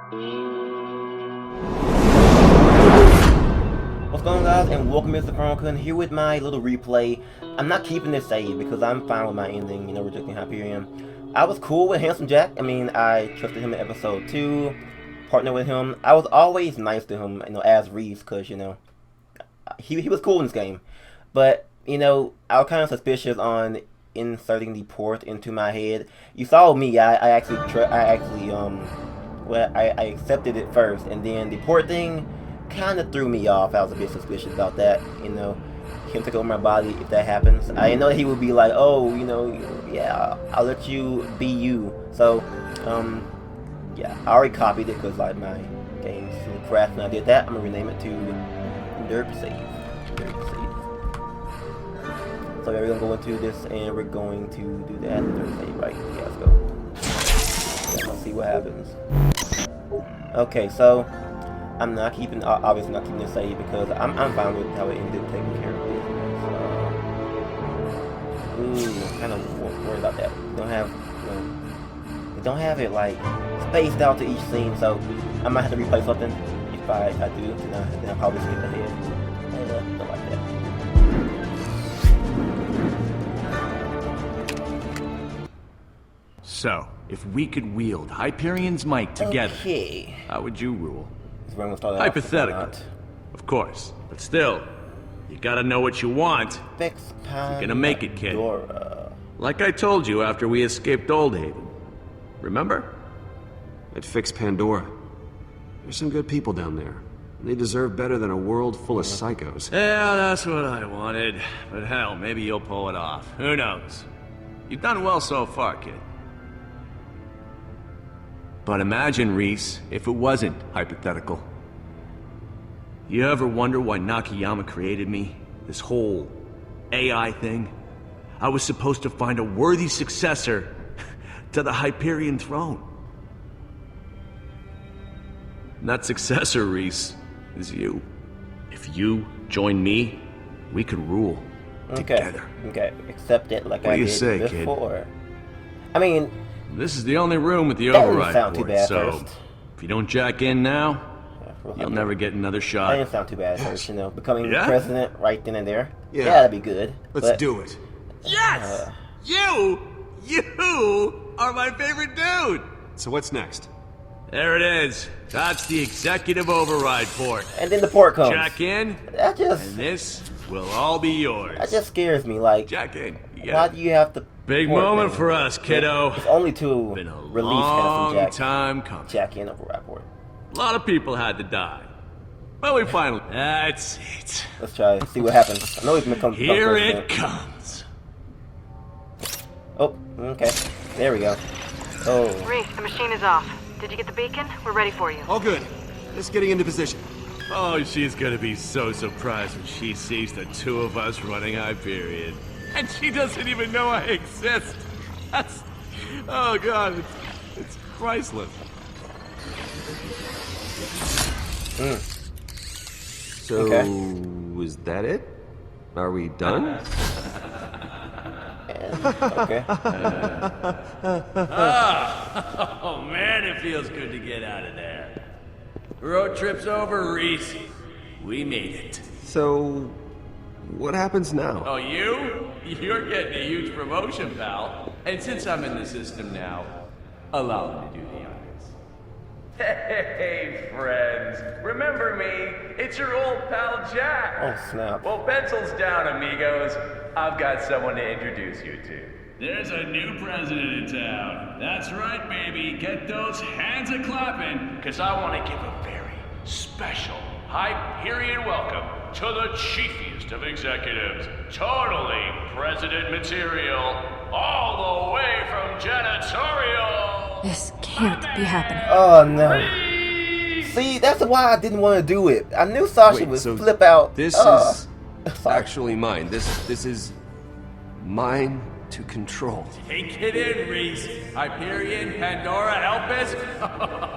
What's going on, guys, and welcome to Mr. Chronicle, here with my little replay. I'm not keeping this save because I'm fine with my ending, rejecting Hyperion. I was cool with Handsome Jack. I trusted him in episode 2, partnered with him. I was always nice to him, as Rhys, because, he was cool in this game. But, I was kind of suspicious on inserting the port into my head. You saw me, I accepted it first, and then the port thing kind of threw me off. I was a bit suspicious about that, him take over my body if that happens. I know he would be like, oh, yeah, I'll let you be you. So, yeah, I already copied it because, my game's crashed when I did that. I'm going to rename it to Derp Save. So, yeah, we're going to go into this, and we're going to do that. Derp Save, right? Yeah, let's go. Yeah, let's see what happens. Okay, so I'm not keeping, obviously not keeping this save because I'm fine with how it ended, taking care of business. I'm kind of worried about that. We don't have it spaced out to each scene, so I might have to replay something. If I do, then I'll probably skip ahead. Don't like that. So, if we could wield Hyperion's might together, okay, how would you rule? Hypothetical. Of course. But still, you gotta know what you want. You're gonna make it, kid. Like I told you after we escaped Oldhaven. Remember? I'd fix Pandora. There's some good people down there. They deserve better than a world full of psychos. Yeah, that's what I wanted. But hell, maybe you'll pull it off. Who knows? You've done well so far, kid. But imagine, Rhys, if it wasn't hypothetical. You ever wonder why Nakayama created me? This whole AI thing? I was supposed to find a worthy successor to the Hyperion throne. And that successor, Rhys, is you. If you join me, we could rule together. Okay, accept it like what I do you did say, before. Kid? I mean, this is the only room with the that didn't override sound port, too bad so first. if you don't jack in now, you'll never get another shot. That didn't sound too bad at first, becoming president right then and there. Yeah, that'd be good. Let's do it. Yes! You are my favorite dude! So what's next? There it is. That's the executive override port. And then the port comes. Jack in, That just... and this will all be yours. That just scares me, Jack in. Why do you have to... Big moment for us, kiddo. It's only to Been a release long Handsome Jack. time coming. Jack in override port. A lot of people had to die. But we finally... That's it. Let's try see what happens. I know he's gonna come. Here it comes. Oh, okay. There we go. Oh. Rhys, the machine is off. Did you get the beacon? We're ready for you. All good. Just getting into position. Oh, she's gonna be so surprised when she sees the two of us running Hyperion. And she doesn't even know I exist. That's... Oh god, it's priceless. So, is that it? Are we done? Okay. Oh man, it feels good to get out of there. Road trip's over, Rhys. We made it. So, what happens now? Oh, you're getting a huge promotion, pal. And since I'm in the system now, allow me to do the honors. Hey, friends. Remember me? It's your old pal, Jack. Oh, snap. Well, pencils down, amigos. I've got someone to introduce you to. There's a new president in town. That's right, baby. Get those hands a-clapping. Because I want to give a very special Hyperion welcome to the chiefiest of executives. Totally president material. All the way from janitorial. This can't be happening. Oh no. See, that's why I didn't want to do it. I knew Sasha would flip out. This is actually mine. This is mine to control. Take it in, Rhys. Hyperion, Pandora, Elpis.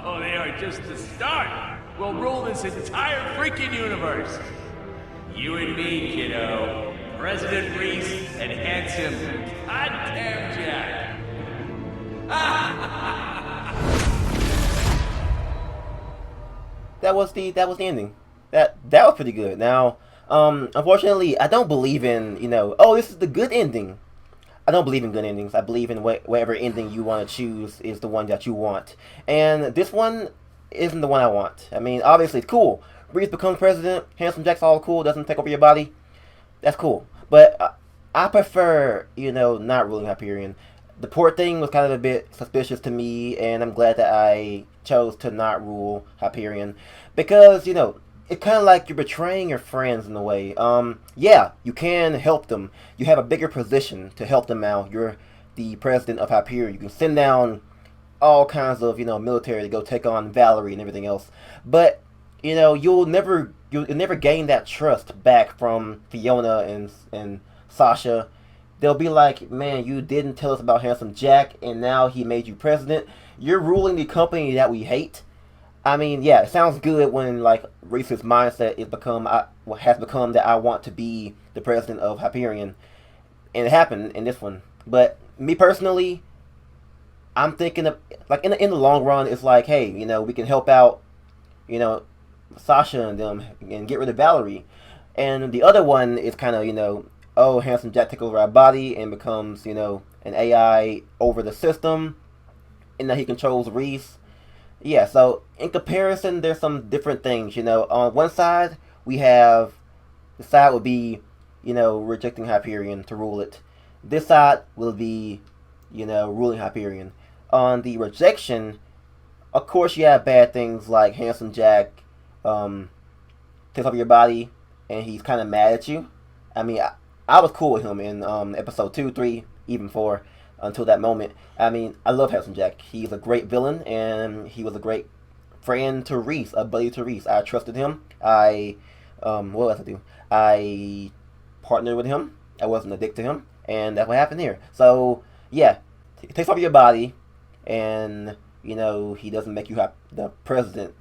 Oh, they are just the start. We'll rule this entire freaking universe. You and me, kiddo. President Rhys and handsome goddamn Jack. that was the ending. That was pretty good. Now, unfortunately, I don't believe in oh, this is the good ending. I don't believe in good endings. I believe in whatever ending you want to choose is the one that you want. And this one isn't the one I want. I mean, obviously it's cool. Rhys becomes president. Handsome Jack's all cool. Doesn't take over your body. That's cool. But I prefer, not ruling Hyperion. The port thing was kind of a bit suspicious to me, and I'm glad that I chose to not rule Hyperion. Because, it's kind of like you're betraying your friends in a way. Yeah, you can help them. You have a bigger position to help them out. You're the president of Hyperion. You can send down all kinds of, military to go take on Valerie and everything else. But, you'll never gain that trust back from Fiona and Sasha. They'll be like, man, you didn't tell us about Handsome Jack, and now he made you president. You're ruling the company that we hate. I mean, yeah, it sounds good when like Rhys's mindset has become that I want to be the president of Hyperion, and it happened in this one. But me personally, I'm thinking of like in the long run, it's like, hey, we can help out, Sasha and them and get rid of Valerie, and the other one is kind of oh, Handsome Jack takes over our body and becomes an AI over the system, and now he controls Rhys. Yeah, so in comparison, there's some different things. On one side, we have the side would be, rejecting Hyperion to rule it. This side will be, ruling Hyperion. On the rejection, of course, you have bad things like Handsome Jack takes over your body, and he's kind of mad at you. I mean, I was cool with him in episode 2, 3, even 4. Until that moment. I mean, I love Handsome Jack. He's a great villain, and he was a great friend to Rhys, a buddy to Rhys. I trusted him. What else I do? I partnered with him. I wasn't addicted to him, and that's what happened here. So, yeah, he takes over your body, and, he doesn't make you the president.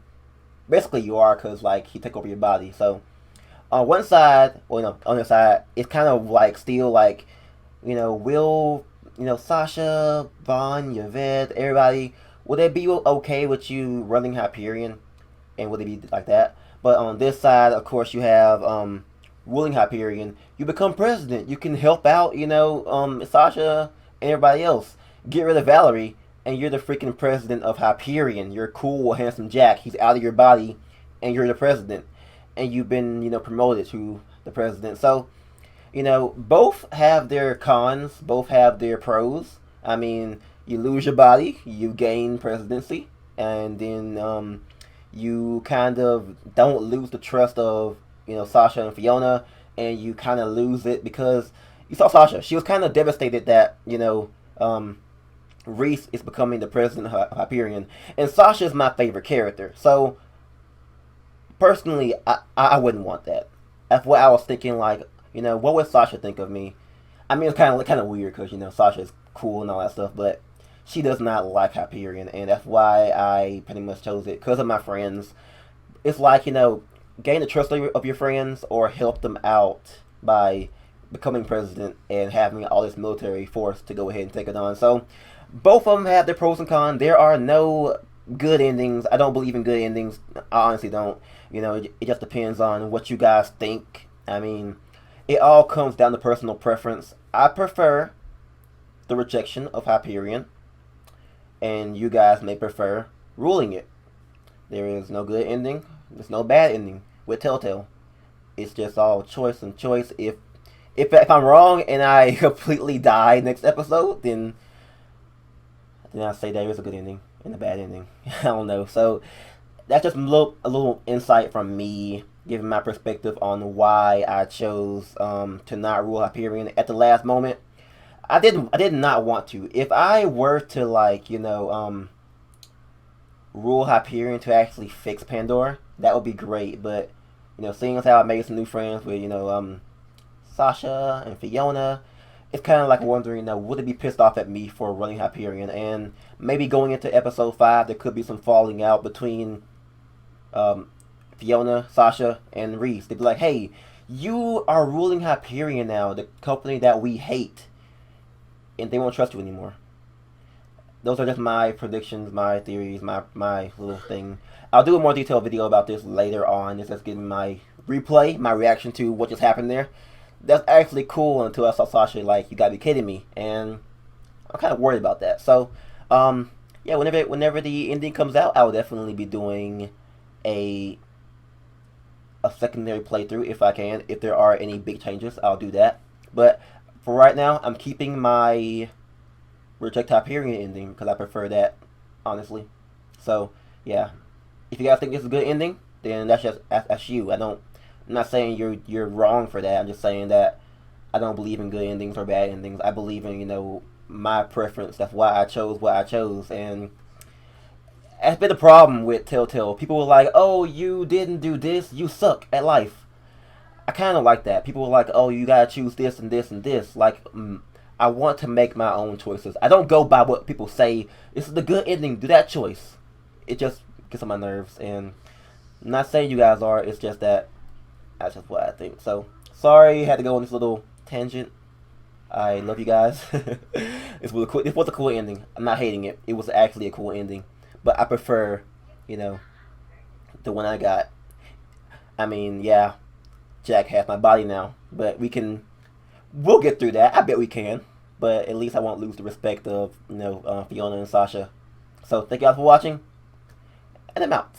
Basically, you are, because, like, he takes over your body. So, on one side, on the other side, it's kind of, like, still, like, will... Sasha, Vaughn, Yvette, everybody, would they be okay with you running Hyperion? And would they be like that? But on this side, of course, you have ruling Hyperion. You become president. You can help out, Sasha and everybody else. Get rid of Valerie, and you're the freaking president of Hyperion. You're cool, Handsome Jack. He's out of your body, and you're the president. And you've been, promoted to the president. So, both have their cons, both have their pros. I mean, you lose your body, you gain presidency, and then you kind of don't lose the trust of, Sasha and Fiona, and you kind of lose it because you saw Sasha. She was kind of devastated that, Rhys is becoming the president of Hyperion. And Sasha is my favorite character. So, personally, I wouldn't want that. That's what I was thinking, like, what would Sasha think of me? I mean, it's kind of weird because, Sasha's cool and all that stuff, but she does not like Hyperion, and that's why I pretty much chose it, because of my friends. It's like, gain the trust of your friends or help them out by becoming president and having all this military force to go ahead and take it on. So, both of them have their pros and cons. There are no good endings. I don't believe in good endings. I honestly don't. It just depends on what you guys think. I mean, it all comes down to personal preference. I prefer the rejection of Hyperion, and you guys may prefer ruling it. There is no good ending. There's no bad ending with Telltale. It's just all choice and choice. If I'm wrong and I completely die next episode, then I say there is a good ending and a bad ending. I don't know. So that's just a little insight from me, giving my perspective on why I chose to not rule Hyperion at the last moment. I did not want to. If I were to rule Hyperion to actually fix Pandora, that would be great. But seeing as how I made some new friends with Sasha and Fiona, it's kind of like wondering, would they be pissed off at me for running Hyperion? And maybe going into episode 5, there could be some falling out between Fiona, Sasha, and Rhys. They'd be like, hey, you are ruling Hyperion now, the company that we hate, and they won't trust you anymore. those are just my predictions, my theories, my little thing. I'll do a more detailed video about this later on. This is giving my replay, my reaction to what just happened there. That's actually cool until I saw Sasha like, you gotta be kidding me, and I'm kind of worried about that. So, yeah, whenever the ending comes out, I will definitely be doing a secondary playthrough if I can. If there are any big changes, I'll do that. But for right now, I'm keeping my Reject Hyperion ending because I prefer that, honestly. So, yeah, if you guys think this is a good ending, then that's you. I'm not saying you're wrong for that. I'm just saying that I don't believe in good endings or bad endings. I believe in my preference. That's why I chose what I chose, and that's been the problem with Telltale. People were like, "Oh, you didn't do this. You suck at life." I kind of like that. People were like, "Oh, you gotta choose this and this and this." Like, I want to make my own choices. I don't go by what people say. This is the good ending. Do that choice. It just gets on my nerves, and I'm not saying you guys are. It's just that that's just what I think. So sorry, had to go on this little tangent. I love you guys. It was a cool ending. I'm not hating it. It was actually a cool ending. But I prefer, the one I got. I mean, yeah, Jack has my body now. But we'll get through that. I bet we can. But at least I won't lose the respect of, Fiona and Sasha. So thank you guys for watching. And I'm out.